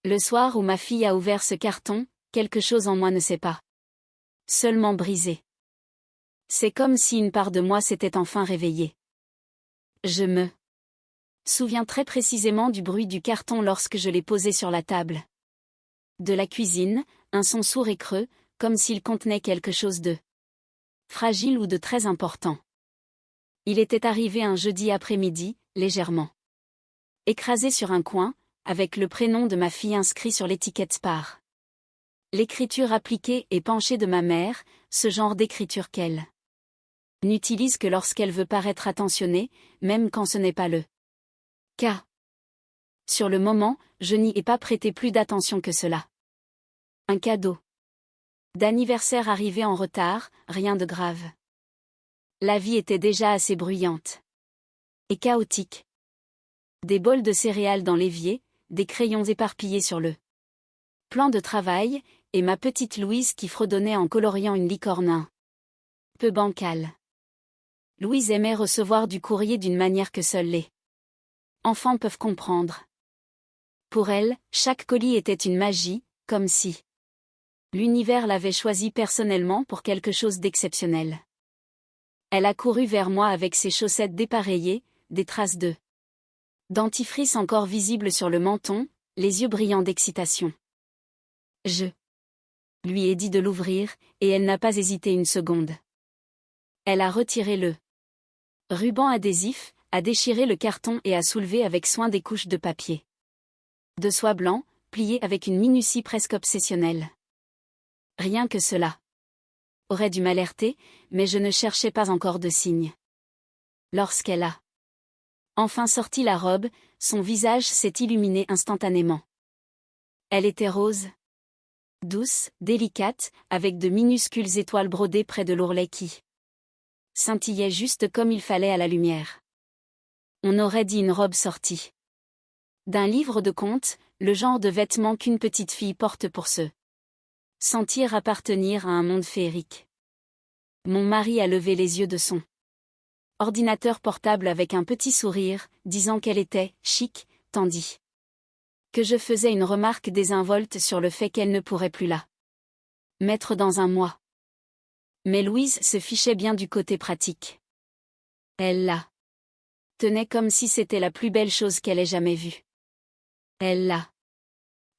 Le soir où ma fille a ouvert ce carton, quelque chose en moi ne s'est pas seulement brisé. C'est comme si une part de moi s'était enfin réveillée. Je me souviens très précisément du bruit du carton lorsque je l'ai posé sur la table de la cuisine, un son sourd et creux, comme s'il contenait quelque chose de fragile ou de très important. Il était arrivé un jeudi après-midi, légèrement écrasé sur un coin, avec le prénom de ma fille inscrit sur l'étiquette par l'écriture appliquée et penchée de ma mère, ce genre d'écriture qu'elle n'utilise que lorsqu'elle veut paraître attentionnée, même quand ce n'est pas le cas. Sur le moment, je n'y ai pas prêté plus d'attention que cela. Un cadeau d'anniversaire arrivé en retard, rien de grave. La vie était déjà assez bruyante et chaotique. Des bols de céréales dans l'évier, des crayons éparpillés sur le plan de travail, et ma petite Louise qui fredonnait en coloriant une licorne un peu bancale. Louise aimait recevoir du courrier d'une manière que seuls les enfants peuvent comprendre. Pour elle, chaque colis était une magie, comme si l'univers l'avait choisi personnellement pour quelque chose d'exceptionnel. Elle a couru vers moi avec ses chaussettes dépareillées, des traces de dentifrice encore visibles sur le menton, les yeux brillants d'excitation. Je lui ai dit de l'ouvrir, et elle n'a pas hésité une seconde. Elle a retiré le ruban adhésif, a déchiré le carton et a soulevé avec soin des couches de papier de soie blanc, pliées avec une minutie presque obsessionnelle. Rien que cela aurait dû m'alerter, mais je ne cherchais pas encore de signe. Lorsqu'elle a enfin sorti la robe, son visage s'est illuminé instantanément. Elle était rose, douce, délicate, avec de minuscules étoiles brodées près de l'ourlet qui scintillaient juste comme il fallait à la lumière. On aurait dit une robe sortie d'un livre de contes, le genre de vêtements qu'une petite fille porte pour se sentir appartenir à un monde féerique. Mon mari a levé les yeux de son ordinateur portable avec un petit sourire, disant qu'elle était « chic », tandis que je faisais une remarque désinvolte sur le fait qu'elle ne pourrait plus la mettre dans un mois. Mais Louise se fichait bien du côté pratique. Elle la tenait comme si c'était la plus belle chose qu'elle ait jamais vue. Elle l'a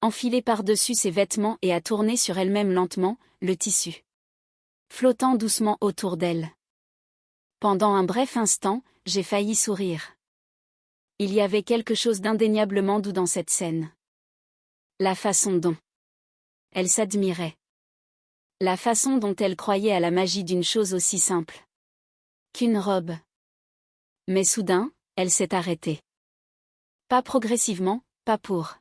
enfilée par-dessus ses vêtements et a tourné sur elle-même lentement, le tissu flottant doucement autour d'elle. Pendant un bref instant, j'ai failli sourire. Il y avait quelque chose d'indéniablement doux dans cette scène. La façon dont elle s'admirait. La façon dont elle croyait à la magie d'une chose aussi simple qu'une robe. Mais soudain, elle s'est arrêtée. Pas progressivement, pas pour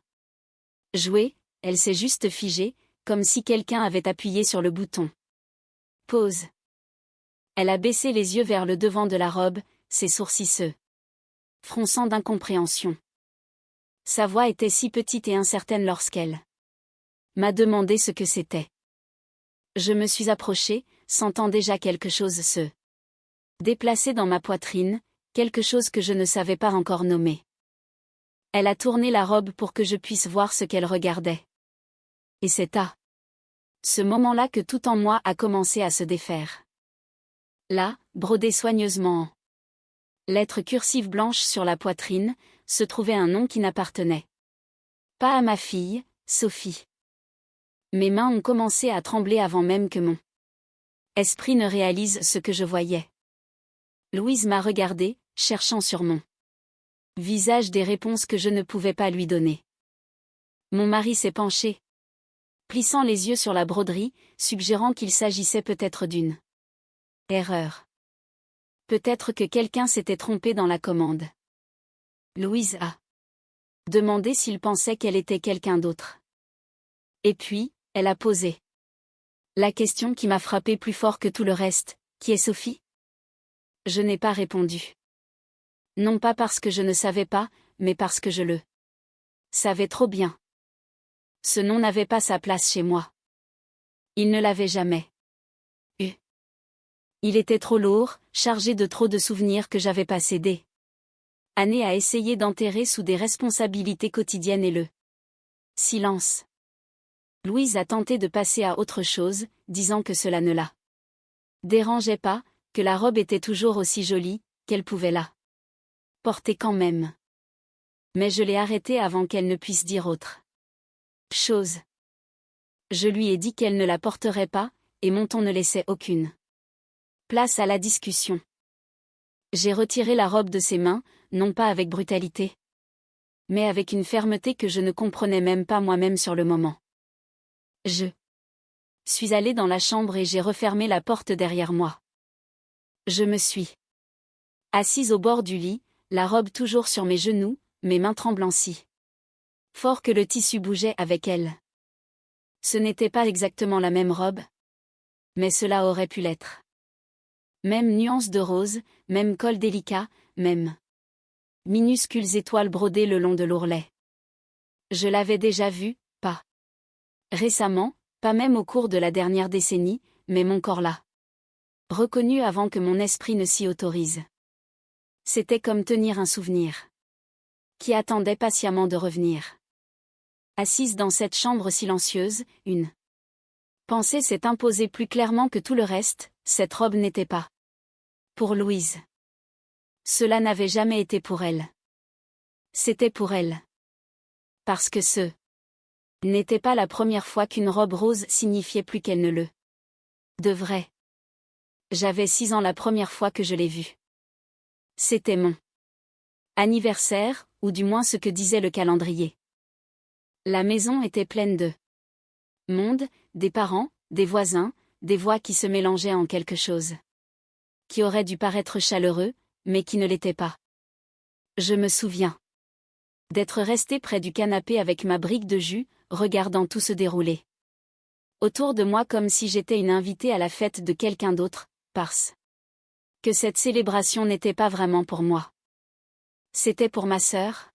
jouer, elle s'est juste figée, comme si quelqu'un avait appuyé sur le bouton. Pause. Elle a baissé les yeux vers le devant de la robe, ses sourcils se fronçant d'incompréhension. Sa voix était si petite et incertaine lorsqu'elle m'a demandé ce que c'était. Je me suis approchée, sentant déjà quelque chose se déplacer dans ma poitrine, quelque chose que je ne savais pas encore nommer. Elle a tourné la robe pour que je puisse voir ce qu'elle regardait. Et c'est à ce moment-là que tout en moi a commencé à se défaire. Là, brodé soigneusement en lettres cursives blanches sur la poitrine, se trouvait un nom qui n'appartenait pas à ma fille, Sophie. Mes mains ont commencé à trembler avant même que mon esprit ne réalise ce que je voyais. Louise m'a regardé, cherchant sur mon visage des réponses que je ne pouvais pas lui donner. Mon mari s'est penché, plissant les yeux sur la broderie, suggérant qu'il s'agissait peut-être d'une erreur. Peut-être que quelqu'un s'était trompé dans la commande. Louise a demandé s'il pensait qu'elle était quelqu'un d'autre. Et puis, elle a posé la question qui m'a frappée plus fort que tout le reste, qui est Sophie? Je n'ai pas répondu. Non pas parce que je ne savais pas, mais parce que je le savais trop bien. Ce nom n'avait pas sa place chez moi. Il ne l'avait jamais eu. Il était trop lourd, chargé de trop de souvenirs que j'avais passé des années à essayer d'enterrer sous des responsabilités quotidiennes et le Silence. Louise a tenté de passer à autre chose, disant que cela ne la dérangeait pas, que la robe était toujours aussi jolie, qu'elle pouvait la porter quand même. Mais je l'ai arrêtée avant qu'elle ne puisse dire autre chose. Je lui ai dit qu'elle ne la porterait pas, et mon ton ne laissait aucune place à la discussion. J'ai retiré la robe de ses mains, non pas avec brutalité, mais avec une fermeté que je ne comprenais même pas moi-même sur le moment. Je suis allée dans la chambre et j'ai refermé la porte derrière moi. Je me suis assise au bord du lit, la robe toujours sur mes genoux, mes mains tremblant si fort que le tissu bougeait avec elle. Ce n'était pas exactement la même robe, mais cela aurait pu l'être. Même nuance de rose, même col délicat, même minuscules étoiles brodées le long de l'ourlet. Je l'avais déjà vue, pas récemment, pas même au cours de la dernière décennie, mais mon corps l'a reconnu avant que mon esprit ne s'y autorise. C'était comme tenir un souvenir qui attendait patiemment de revenir. Assise dans cette chambre silencieuse, une pensée s'est imposée plus clairement que tout le reste, cette robe n'était pas pour Louise. Cela n'avait jamais été pour elle. C'était pour elle. Parce que ce n'était pas la première fois qu'une robe rose signifiait plus qu'elle ne le devrait. J'avais 6 ans la première fois que je l'ai vue. C'était mon anniversaire, ou du moins ce que disait le calendrier. La maison était pleine de monde, des parents, des voisins, des voix qui se mélangeaient en quelque chose qui aurait dû paraître chaleureux, mais qui ne l'était pas. Je me souviens d'être restée près du canapé avec ma brique de jus, regardant tout se dérouler autour de moi comme si j'étais une invitée à la fête de quelqu'un d'autre, parce que cette célébration n'était pas vraiment pour moi. C'était pour ma sœur,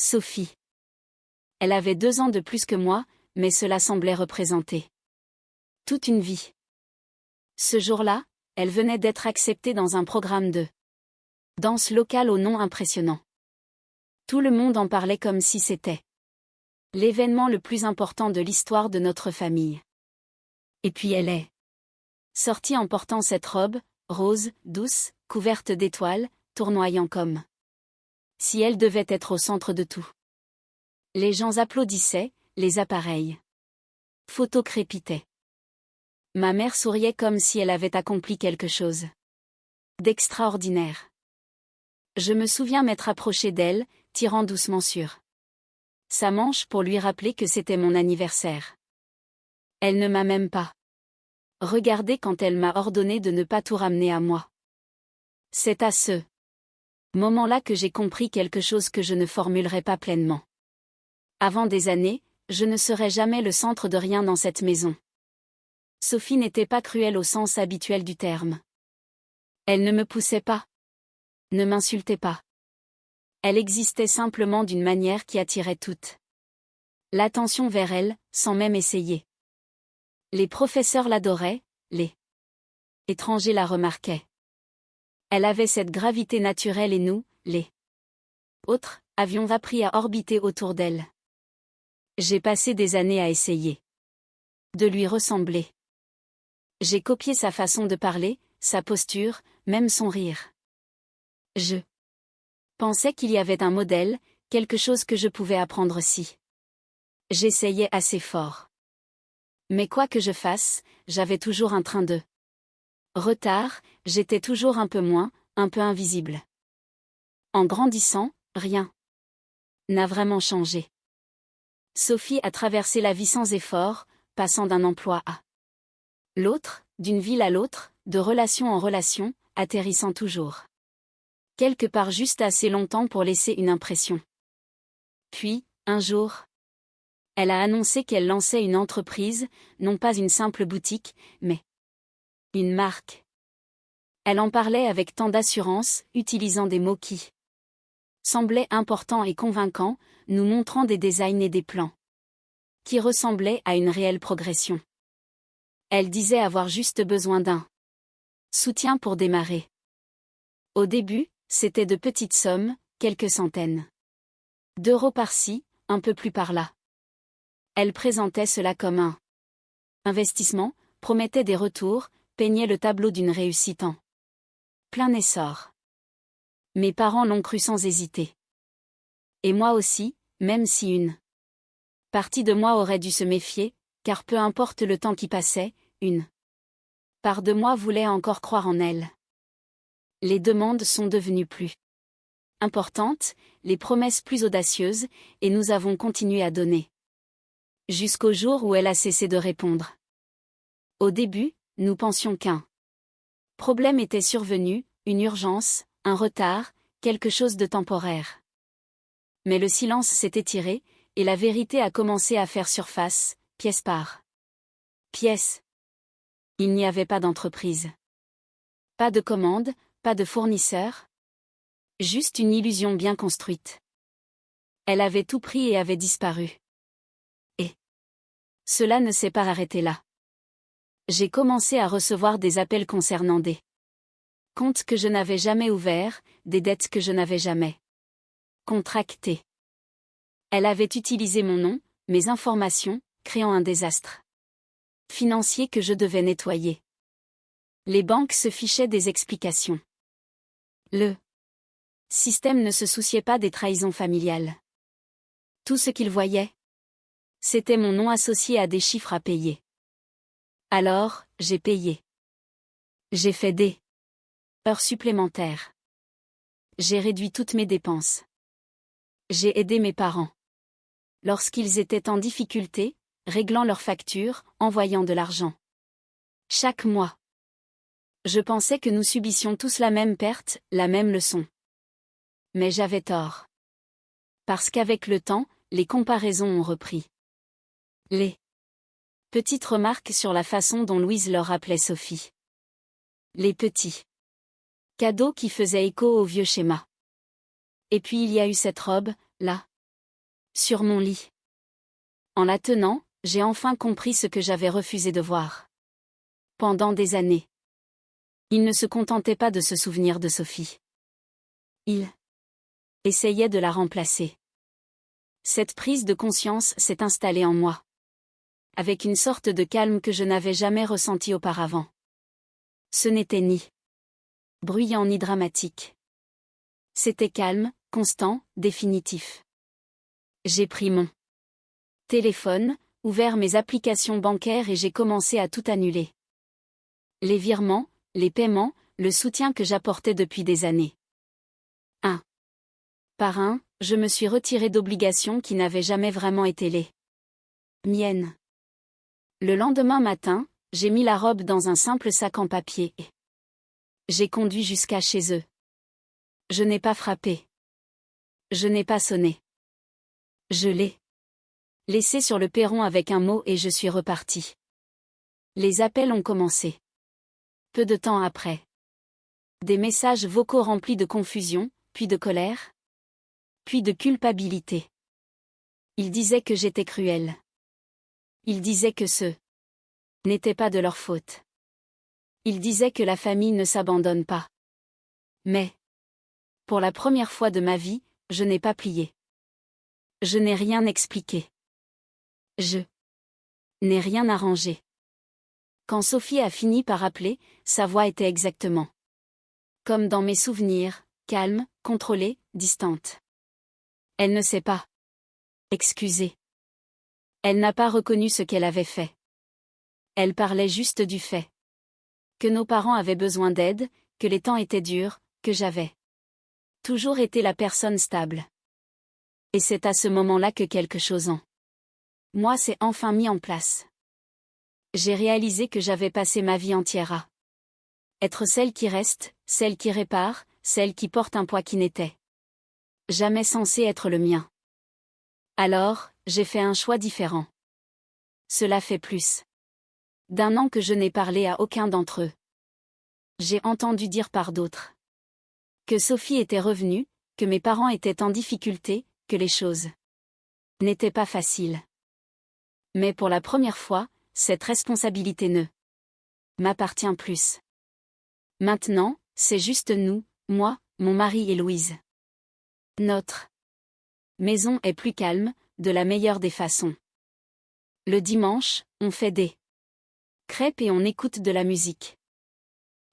Sophie. Elle avait 2 ans de plus que moi, mais cela semblait représenter toute une vie. Ce jour-là, elle venait d'être acceptée dans un programme de danse locale au nom impressionnant. Tout le monde en parlait comme si c'était l'événement le plus important de l'histoire de notre famille. Et puis elle est sortie en portant cette robe, rose, douce, couverte d'étoiles, tournoyant comme si elle devait être au centre de tout. Les gens applaudissaient, les appareils photos crépitaient. Ma mère souriait comme si elle avait accompli quelque chose d'extraordinaire. Je me souviens m'être approchée d'elle, tirant doucement sur sa manche pour lui rappeler que c'était mon anniversaire. Elle ne m'a même pas regardé quand elle m'a ordonné de ne pas tout ramener à moi. C'est à ce moment-là que j'ai compris quelque chose que je ne formulerai pas pleinement. Avant des années, je ne serai jamais le centre de rien dans cette maison. Sophie n'était pas cruelle au sens habituel du terme. Elle ne me poussait pas. Ne m'insultait pas. Elle existait simplement d'une manière qui attirait toute l'attention vers elle, sans même essayer. Les professeurs l'adoraient, les étrangers la remarquaient. Elle avait cette gravité naturelle et nous, les autres, avions appris à orbiter autour d'elle. J'ai passé des années à essayer de lui ressembler. J'ai copié sa façon de parler, sa posture, même son rire. Je pensais qu'il y avait un modèle, quelque chose que je pouvais apprendre si j'essayais assez fort. Mais quoi que je fasse, j'avais toujours un train de retard, j'étais toujours un peu moins, un peu invisible. En grandissant, rien n'a vraiment changé. Sophie a traversé la vie sans effort, passant d'un emploi à l'autre, d'une ville à l'autre, de relation en relation, atterrissant toujours quelque part juste assez longtemps pour laisser une impression. Puis, un jour, elle a annoncé qu'elle lançait une entreprise, non pas une simple boutique, mais une marque. Elle en parlait avec tant d'assurance, utilisant des mots qui semblaient importants et convaincants, nous montrant des designs et des plans qui ressemblaient à une réelle progression. Elle disait avoir juste besoin d'un soutien pour démarrer. Au début, c'était de petites sommes, quelques centaines d'euros par-ci, un peu plus par-là. Elle présentait cela comme un investissement, promettait des retours, peignait le tableau d'une réussite en plein essor. Mes parents l'ont cru sans hésiter. Et moi aussi, même si une partie de moi aurait dû se méfier, car peu importe le temps qui passait, une part de moi voulait encore croire en elle. Les demandes sont devenues plus importantes, les promesses plus audacieuses, et nous avons continué à donner. Jusqu'au jour où elle a cessé de répondre. Au début, nous pensions qu'un problème était survenu, une urgence, un retard, quelque chose de temporaire. Mais le silence s'est étiré, et la vérité a commencé à faire surface, pièce par pièce. Il n'y avait pas d'entreprise. Pas de commande, pas de fournisseur. Juste une illusion bien construite. Elle avait tout pris et avait disparu. Et cela ne s'est pas arrêté là. J'ai commencé à recevoir des appels concernant des comptes que je n'avais jamais ouverts, des dettes que je n'avais jamais contractées. Elle avait utilisé mon nom, mes informations, créant un désastre financier que je devais nettoyer. Les banques se fichaient des explications. Le système ne se souciait pas des trahisons familiales. Tout ce qu'il voyait, c'était mon nom associé à des chiffres à payer. Alors, j'ai payé. J'ai fait des heures supplémentaires. J'ai réduit toutes mes dépenses. J'ai aidé mes parents. Lorsqu'ils étaient en difficulté, réglant leurs factures, envoyant de l'argent. Chaque mois. Je pensais que nous subissions tous la même perte, la même leçon. Mais j'avais tort. Parce qu'avec le temps, les comparaisons ont repris. Les petites remarques sur la façon dont Louise leur appelait Sophie. Les petits cadeaux qui faisaient écho au vieux schéma. Et puis il y a eu cette robe, là. Sur mon lit. En la tenant, j'ai enfin compris ce que j'avais refusé de voir. Pendant des années. Il ne se contentait pas de se souvenir de Sophie. Il essayait de la remplacer. Cette prise de conscience s'est installée en moi. Avec une sorte de calme que je n'avais jamais ressenti auparavant. Ce n'était ni bruyant ni dramatique. C'était calme, constant, définitif. J'ai pris mon téléphone, ouvert mes applications bancaires et j'ai commencé à tout annuler. Les virements, les paiements, le soutien que j'apportais depuis des années. Un par un, je me suis retiré d'obligations qui n'avaient jamais vraiment été les miennes. Le lendemain matin, j'ai mis la robe dans un simple sac en papier et j'ai conduit jusqu'à chez eux. Je n'ai pas frappé. Je n'ai pas sonné. Je l'ai laissé sur le perron avec un mot et je suis reparti. Les appels ont commencé. Peu de temps après. Des messages vocaux remplis de confusion, puis de colère, puis de culpabilité. Ils disaient que j'étais cruelle. Ils disaient que ce n'était pas de leur faute. Ils disaient que la famille ne s'abandonne pas. Mais, pour la première fois de ma vie, je n'ai pas plié. Je n'ai rien expliqué. Je n'ai rien arrangé. Quand Sophie a fini par appeler, sa voix était exactement comme dans mes souvenirs, calme, contrôlée, distante. Elle ne s'est pas excusée. Elle n'a pas reconnu ce qu'elle avait fait. Elle parlait juste du fait que nos parents avaient besoin d'aide, que les temps étaient durs, que j'avais toujours été la personne stable. Et c'est à ce moment-là que quelque chose en moi s'est enfin mis en place. J'ai réalisé que j'avais passé ma vie entière à être celle qui reste, celle qui répare, celle qui porte un poids qui n'était jamais censé être le mien. Alors, j'ai fait un choix différent. Cela fait plus d'un an que je n'ai parlé à aucun d'entre eux. J'ai entendu dire par d'autres que Sophie était revenue, que mes parents étaient en difficulté, que les choses n'étaient pas faciles. Mais pour la première fois, cette responsabilité ne m'appartient plus. Maintenant, c'est juste nous, moi, mon mari et Louise. Notre maison est plus calme, de la meilleure des façons. Le dimanche, on fait des crêpes et on écoute de la musique.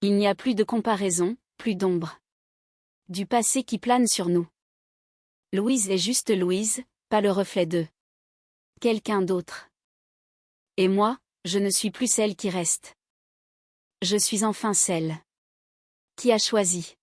Il n'y a plus de comparaison, plus d'ombre. Du passé qui plane sur nous. Louise est juste Louise, pas le reflet de quelqu'un d'autre. Et moi, je ne suis plus celle qui reste. Je suis enfin celle qui a choisi.